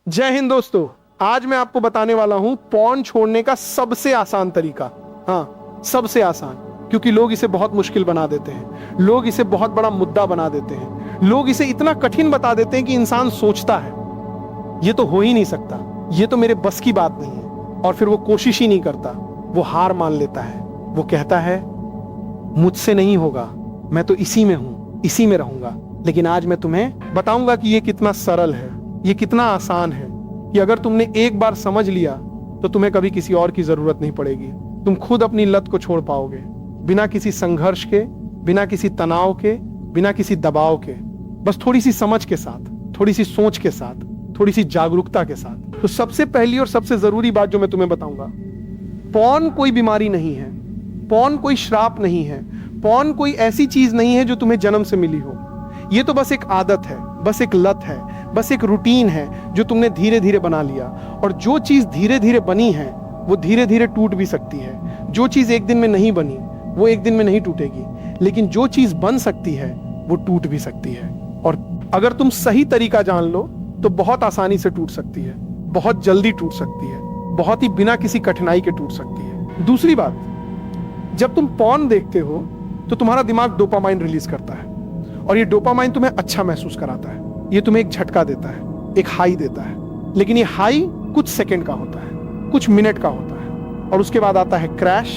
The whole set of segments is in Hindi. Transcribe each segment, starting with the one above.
जय हिंद दोस्तों। आज मैं आपको बताने वाला हूं पॉर्न छोड़ने का सबसे आसान तरीका। हाँ, सबसे आसान, क्योंकि लोग इसे बहुत मुश्किल बना देते हैं, लोग इसे बहुत बड़ा मुद्दा बना देते हैं, लोग इसे इतना कठिन बता देते हैं कि इंसान सोचता है ये तो हो ही नहीं सकता, ये तो मेरे बस की बात नहीं है, और फिर वो कोशिश ही नहीं करता, वो हार मान लेता है। वो कहता है मुझसे नहीं होगा, मैं तो इसी में हूं, इसी में रहूंगा। लेकिन आज मैं तुम्हें बताऊंगा कि ये कितना सरल है, ये कितना आसान है, कि अगर तुमने एक बार समझ लिया तो तुम्हें कभी किसी और की जरूरत नहीं पड़ेगी। तुम खुद अपनी लत को छोड़ पाओगे, बिना किसी संघर्ष के, बिना किसी तनाव के, बिना किसी दबाव के, बस थोड़ी सी समझ के साथ, थोड़ी सी सोच के साथ, थोड़ी सी जागरूकता के साथ। तो सबसे पहली और सबसे जरूरी बात जो मैं तुम्हें बताऊंगा, पॉर्न कोई बीमारी नहीं है, पॉर्न कोई श्राप नहीं है, पॉर्न कोई ऐसी चीज नहीं है जो तुम्हें जन्म से मिली हो। ये तो बस एक आदत है, बस एक लत है, बस एक रूटीन है जो तुमने धीरे धीरे बना लिया। और जो चीज धीरे धीरे बनी है वो धीरे धीरे टूट भी सकती है। जो चीज एक दिन में नहीं बनी वो एक दिन में नहीं टूटेगी, लेकिन जो चीज बन सकती है वो टूट भी सकती है। और अगर तुम सही तरीका जान लो तो बहुत आसानी से टूट सकती है, बहुत जल्दी टूट सकती है, बहुत ही बिना किसी कठिनाई के टूट सकती है। दूसरी बात, जब तुम पॉर्न देखते हो तो तुम्हारा दिमाग डोपामाइन रिलीज करता है, और ये डोपामाइन तुम्हें अच्छा महसूस कराता है, ये तुम्हें एक झटका देता है, एक हाई देता है। लेकिन ये हाई कुछ सेकंड का होता है, कुछ मिनट का होता है, और उसके बाद आता है क्रैश,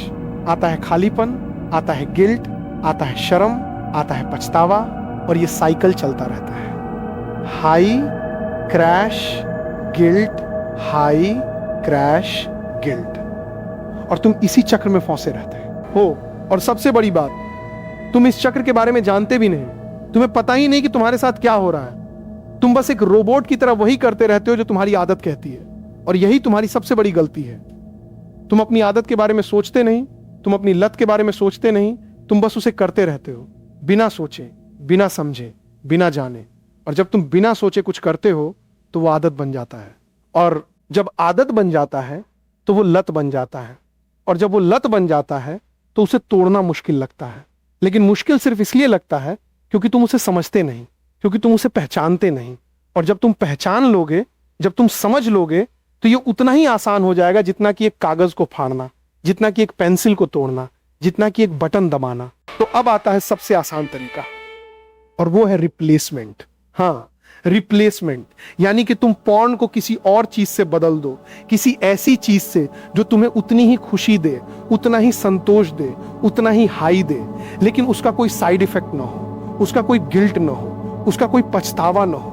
आता है खालीपन, आता है गिल्ट, आता है शर्म, आता है पछतावा, और ये साइकिल चलता रहता है। High crash guilt, high crash guilt, और तुम इसी चक्र में फंसे रहते हो। और सबसे बड़ी बात, तुम इस चक्र के बारे में जानते भी नहीं, तुम्हें पता ही नहीं कि तुम्हारे साथ क्या हो रहा है। तुम बस एक रोबोट की तरह वही करते रहते हो जो तुम्हारी आदत कहती है, और यही तुम्हारी सबसे बड़ी गलती है। तुम अपनी आदत के बारे में सोचते नहीं, तुम अपनी लत के बारे में सोचते नहीं, तुम बस उसे करते रहते हो, बिना सोचे, बिना समझे, बिना जाने। और जब तुम बिना सोचे कुछ करते हो तो वो आदत बन जाता है, और जब आदत बन जाता है तो वो लत बन जाता है, और जब वो लत बन जाता है तो उसे तोड़ना मुश्किल लगता है। लेकिन मुश्किल सिर्फ इसलिए लगता है क्योंकि तुम उसे समझते नहीं, क्योंकि तुम उसे पहचानते नहीं। और जब तुम पहचान लोगे, जब तुम समझ लोगे, तो ये उतना ही आसान हो जाएगा जितना कि एक कागज को फाड़ना, जितना कि एक पेंसिल को तोड़ना, जितना कि एक बटन दबाना। तो अब आता है सबसे आसान तरीका, और वो है रिप्लेसमेंट। हाँ, रिप्लेसमेंट, यानी कि तुम पॉर्न को किसी और चीज से बदल दो, किसी ऐसी चीज से जो तुम्हें उतनी ही खुशी दे, उतना ही संतोष दे, उतना ही हाई दे, लेकिन उसका कोई साइड इफेक्ट ना हो, उसका कोई गिल्ट ना हो, उसका कोई पछतावा ना हो।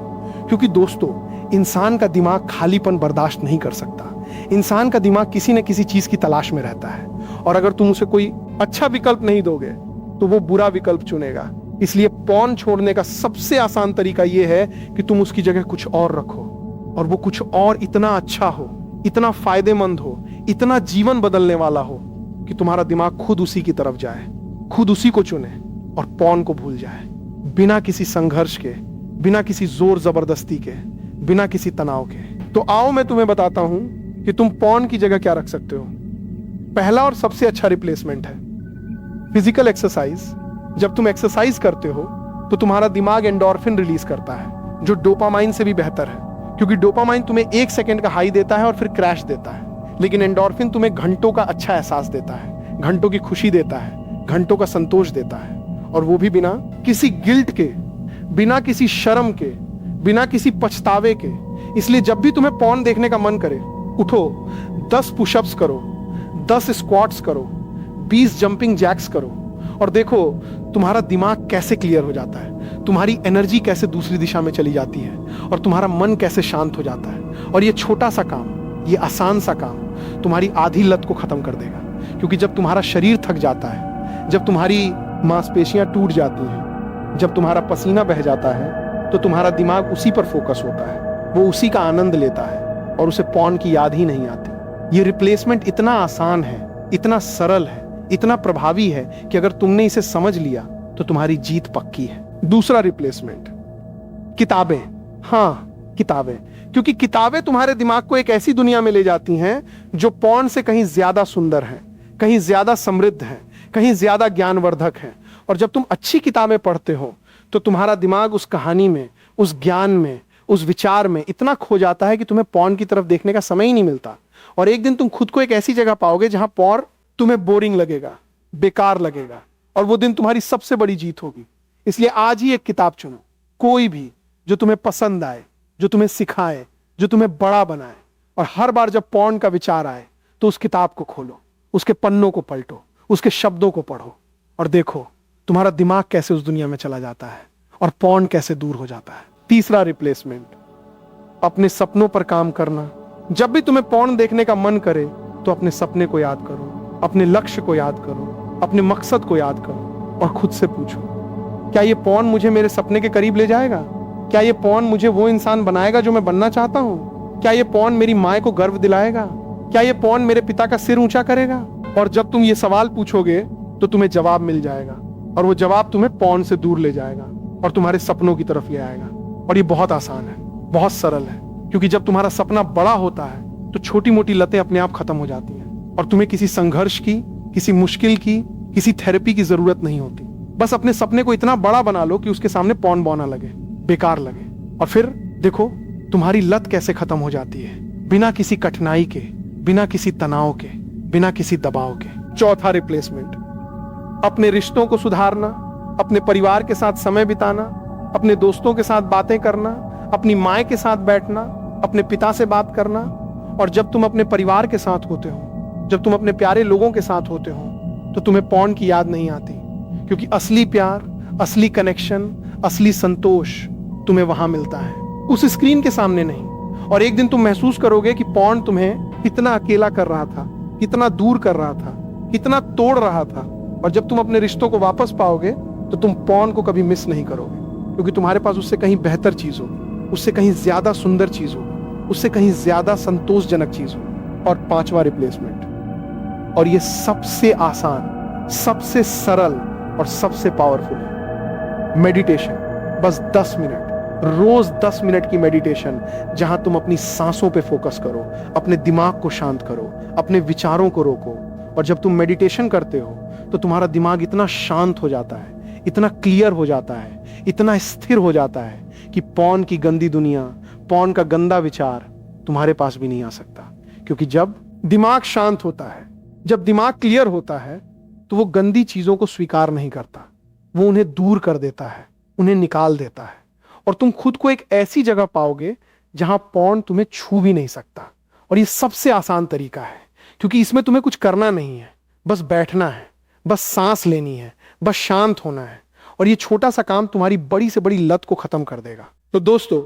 क्योंकि दोस्तों, इंसान का दिमाग खालीपन बर्दाश्त नहीं कर सकता। इंसान का दिमाग किसी न किसी चीज की तलाश में रहता है, और अगर तुम उसे कोई अच्छा विकल्प नहीं दोगे तो वो बुरा विकल्प चुनेगा। इसलिए पॉर्न छोड़ने का सबसे आसान तरीका यह है कि तुम उसकी जगह कुछ और रखो, और वो कुछ और इतना अच्छा हो, इतना फायदेमंद हो, इतना जीवन बदलने वाला हो कि तुम्हारा दिमाग खुद उसी की तरफ जाए, खुद उसी को चुने और पॉर्न को भूल जाए, बिना किसी संघर्ष के, बिना किसी जोर जबरदस्ती के, बिना किसी तनाव के। तो आओ मैं तुम्हें बताता हूं कि तुम पॉर्न की जगह क्या रख सकते हो। पहला और सबसे अच्छा रिप्लेसमेंट है फिजिकल एक्सरसाइज। जब तुम एक्सरसाइज करते हो तो तुम्हारा दिमाग एंडोर्फिन रिलीज करता है, जो डोपामाइन से भी बेहतर है, क्योंकि डोपामाइन तुम्हें एक सेकंड का हाई देता है और फिर क्रैश देता है, लेकिन एंडोर्फिन तुम्हें घंटों का अच्छा एहसास देता है, घंटों की खुशी देता है, घंटों का संतोष देता है, और वो भी बिना किसी गिल्ट के, बिना किसी शर्म के, बिना किसी पछतावे के। इसलिए जब भी तुम्हें पॉर्न देखने का मन करे, उठो, 10 पुशअप्स करो, 10 स्क्वाट्स करो, 20 जंपिंग जैक्स करो, और देखो तुम्हारा दिमाग कैसे क्लियर हो जाता है, तुम्हारी एनर्जी कैसे दूसरी दिशा में चली जाती है, और तुम्हारा मन कैसे शांत हो जाता है। और ये छोटा सा काम, ये आसान सा काम तुम्हारी आधी लत को खत्म कर देगा। क्योंकि जब तुम्हारा शरीर थक जाता है, जब तुम्हारी मांसपेशियां टूट जाती हैं, जब तुम्हारा पसीना बह जाता है, तो तुम्हारा दिमाग उसी पर फोकस होता है, वो उसी का आनंद लेता है, और उसे पॉर्न की याद ही नहीं आती। ये रिप्लेसमेंट इतना आसान है, इतना सरल है, इतना प्रभावी है कि अगर तुमने इसे समझ लिया तो तुम्हारी जीत पक्की है। दूसरा रिप्लेसमेंट, किताबें। हाँ, किताबें, क्योंकि किताबें तुम्हारे दिमाग को एक ऐसी दुनिया में ले जाती हैं जो पॉर्न से कहीं ज्यादा सुंदर है, कहीं ज्यादा समृद्ध है, कहीं ज्यादा ज्ञानवर्धक है। और जब तुम अच्छी किताबें पढ़ते हो तो तुम्हारा दिमाग उस कहानी में, उस ज्ञान में, उस विचार में इतना खो जाता है कि तुम्हें पॉर्न की तरफ देखने का समय ही नहीं मिलता। और एक दिन तुम खुद को एक ऐसी जगह पाओगे जहां पॉर्न तुम्हें बोरिंग लगेगा, बेकार लगेगा, और वो दिन तुम्हारी सबसे बड़ी जीत होगी। इसलिए आज ही एक किताब चुनो, कोई भी, जो तुम्हें पसंद आए, जो तुम्हें सिखाए, जो तुम्हें बड़ा बनाए। और हर बार जब पॉर्न का विचार आए तो उस किताब को खोलो, उसके पन्नों को पलटो, उसके शब्दों को पढ़ो और देखो तुम्हारा दिमाग कैसे उस दुनिया में चला जाता है और पॉर्न कैसे दूर हो जाता है। तीसरा रिप्लेसमेंट, अपने सपनों पर काम करना। जब भी तुम्हें पॉर्न देखने का मन करे तो अपने सपने को याद करो, अपने लक्ष्य को याद करो, अपने मकसद को याद करो और खुद से पूछो, क्या ये पॉर्न मुझे मेरे सपने के करीब ले जाएगा? क्या ये पॉर्न मुझे वो इंसान बनाएगा जो मैं बनना चाहता हूँ? क्या ये पॉर्न मेरी माँ को गर्व दिलाएगा? क्या ये पॉर्न मेरे पिता का सिर ऊंचा करेगा? और जब तुम ये सवाल पूछोगे तो तुम्हें जवाब मिल जाएगा, और वो जवाब तुम्हें पॉर्न से दूर ले जाएगा और तुम्हारे सपनों की तरफ ले आएगा। और ये बहुत आसान है, बहुत सरल है, क्योंकि जब तुम्हारा सपना बड़ा होता है तो छोटी मोटी लतें अपने आप खत्म हो जाती हैं और तुम्हें किसी संघर्ष की, किसी मुश्किल की, किसी थेरेपी की जरूरत नहीं होती। बस अपने सपने को इतना बड़ा बना लो कि उसके सामने पॉर्न बौना लगे, बेकार लगे, और फिर देखो तुम्हारी लत कैसे खत्म हो जाती है, बिना किसी कठिनाई के, बिना किसी तनाव के, बिना किसी दबाव के। चौथा रिप्लेसमेंट, अपने रिश्तों को सुधारना, अपने परिवार के साथ समय बिताना, अपने दोस्तों के साथ बातें करना, अपनी माँ के साथ बैठना, अपने पिता से बात करना। और जब तुम अपने परिवार के साथ होते हो, जब तुम अपने प्यारे लोगों के साथ होते हो, तो तुम्हें पॉर्न की याद नहीं आती, क्योंकि असली प्यार, असली कनेक्शन, असली संतोष तुम्हें वहां मिलता है, उस स्क्रीन के सामने नहीं। और एक दिन तुम महसूस करोगे कि पॉर्न तुम्हें कितना अकेला कर रहा था, कितना दूर कर रहा था, कितना तोड़ रहा था। और जब तुम अपने रिश्तों को वापस पाओगे तो तुम पॉर्न को कभी मिस नहीं करोगे, क्योंकि तुम्हारे पास उससे कहीं बेहतर चीज होगी, उससे कहीं ज्यादा सुंदर चीज होगी, उससे कहीं ज्यादा संतोषजनक चीज होगी। और पांचवा रिप्लेसमेंट, और ये सबसे आसान, सबसे सरल और सबसे पावरफुल है, मेडिटेशन। बस 10 मिनट, रोज 10 मिनट की मेडिटेशन, जहां तुम अपनी सांसों पे फोकस करो, अपने दिमाग को शांत करो, अपने विचारों को रोको। और जब तुम मेडिटेशन करते हो तो तुम्हारा दिमाग इतना शांत हो जाता है, इतना क्लियर हो जाता है, इतना स्थिर हो जाता है कि पॉर्न की गंदी दुनिया, पॉर्न का गंदा विचार तुम्हारे पास भी नहीं आ सकता। क्योंकि जब दिमाग शांत होता है, जब दिमाग क्लियर होता है, तो वो गंदी चीजों को स्वीकार नहीं करता, वो उन्हें दूर कर देता है, उन्हें निकाल देता है। और तुम खुद को एक ऐसी जगह पाओगे जहां पॉर्न तुम्हें छू भी नहीं सकता। और ये सबसे आसान तरीका है, क्योंकि इसमें तुम्हें कुछ करना नहीं है, बस बैठना है, बस सांस लेनी है, बस शांत होना है। और ये छोटा सा काम तुम्हारी बड़ी से बड़ी लत को खत्म कर देगा। तो दोस्तों,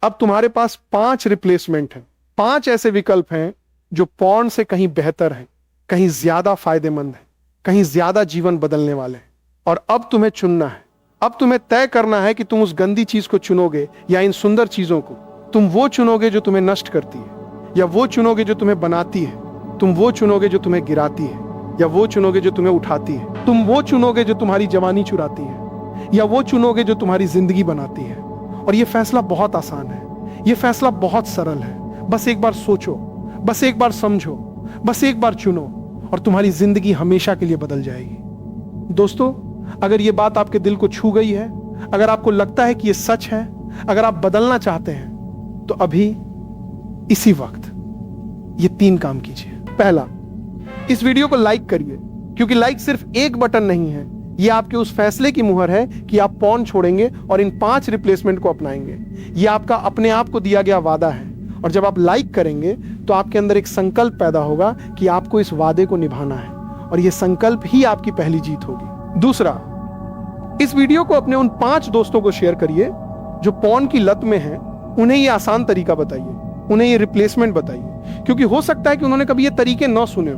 अब तुम्हारे पास 5 रिप्लेसमेंट हैं, 5 ऐसे विकल्प हैं जो पॉर्न से कहीं बेहतर हैं, कहीं ज्यादा फायदेमंद हैं, कहीं ज्यादा जीवन बदलने वाले हैं। और अब तुम्हें चुनना है, अब तुम्हें तय करना है कि तुम उस गंदी चीज को चुनोगे या इन सुंदर चीजों को। तुम वो चुनोगे जो तुम्हें नष्ट करती है, या वो चुनोगे जो तुम्हें बनाती है। तुम वो चुनोगे जो तुम्हें गिराती है, या वो चुनोगे जो तुम्हें उठाती है। तुम वो चुनोगे जो तुम्हारी जवानी चुराती है, या वो चुनोगे जो तुम्हारी जिंदगी बनाती है। और ये फैसला बहुत आसान है, ये फैसला बहुत सरल है। बस एक बार सोचो, बस एक बार समझो, बस एक बार चुनो, और तुम्हारी जिंदगी हमेशा के लिए बदल जाएगी। दोस्तों, अगर ये बात आपके दिल को छू गई है, अगर आपको लगता है कि ये सच है, अगर आप बदलना चाहते हैं, तो अभी इसी वक्त ये 3 काम कीजिए। पहला, इस वीडियो को लाइक करिए, क्योंकि लाइक सिर्फ एक बटन नहीं है, ये आपके उस फैसले की मुहर है कि आप पॉर्न छोड़ेंगे और इन 5 रिप्लेसमेंट को अपनाएंगे। ये आपका अपने आप को दिया गया वादा है। और जब आप लाइक करेंगे तो आपके अंदर एक संकल्प पैदा होगा कि आपको इस वादे को निभाना है, और ये संकल्प ही आपकी पहली जीत होगी। दूसरा, इस वीडियो को अपने उन 5 दोस्तों को शेयर करिए जो पॉर्न की लत में हैं। उन्हें ये आसान तरीका बताइए, उन्हें ये रिप्लेसमेंट बताइए, क्योंकि हो सकता है कि उन्होंने कभी ये तरीके न सुने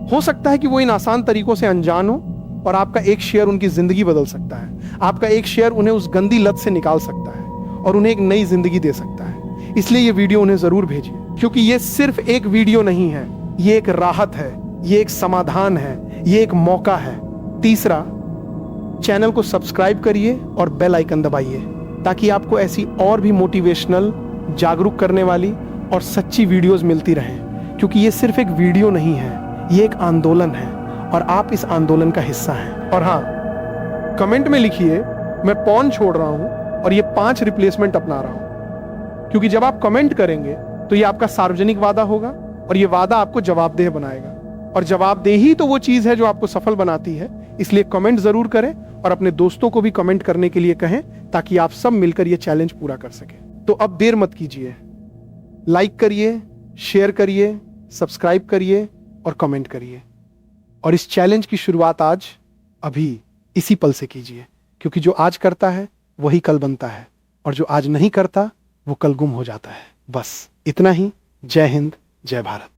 हो सकता है कि वो इन आसान तरीकों से अनजान हो, और आपका एक शेयर उनकी जिंदगी बदल सकता है। आपका एक शेयर उन्हें उस गंदी लत से निकाल सकता है और उन्हें एक नई जिंदगी दे सकता है। इसलिए ये वीडियो उन्हें जरूर भेजिए, क्योंकि ये सिर्फ एक वीडियो नहीं है, ये एक राहत है, ये एक समाधान है, ये एक मौका है। तीसरा, चैनल को सब्सक्राइब करिए और बेल आइकन दबाइए, ताकि आपको ऐसी और भी मोटिवेशनल, जागरूक करने वाली और सच्ची वीडियोस मिलती रहें। क्योंकि ये सिर्फ एक वीडियो नहीं है, ये एक आंदोलन है, और आप इस आंदोलन का हिस्सा हैं। और हाँ, कमेंट में लिखिए, मैं पॉर्न छोड़ रहा हूं और ये 5 रिप्लेसमेंट अपना रहा हूं। क्योंकि जब आप कमेंट करेंगे तो ये आपका सार्वजनिक वादा होगा और ये वादा आपको जवाबदेह बनाएगा, और जवाबदेही तो वो चीज है जो आपको सफल बनाती है। इसलिए कमेंट जरूर करें और अपने दोस्तों को भी कमेंट करने के लिए कहें, ताकि आप सब मिलकर ये चैलेंज पूरा कर सकें। तो अब देर मत कीजिए, लाइक करिए, शेयर करिए, सब्सक्राइब करिए और कमेंट करिए। और इस चैलेंज की शुरुआत आज, अभी, इसी पल से कीजिए, क्योंकि जो आज करता है वही कल बनता है, और जो आज नहीं करता वो कल गुम हो जाता है। बस इतना ही। जय हिंद, जय भारत।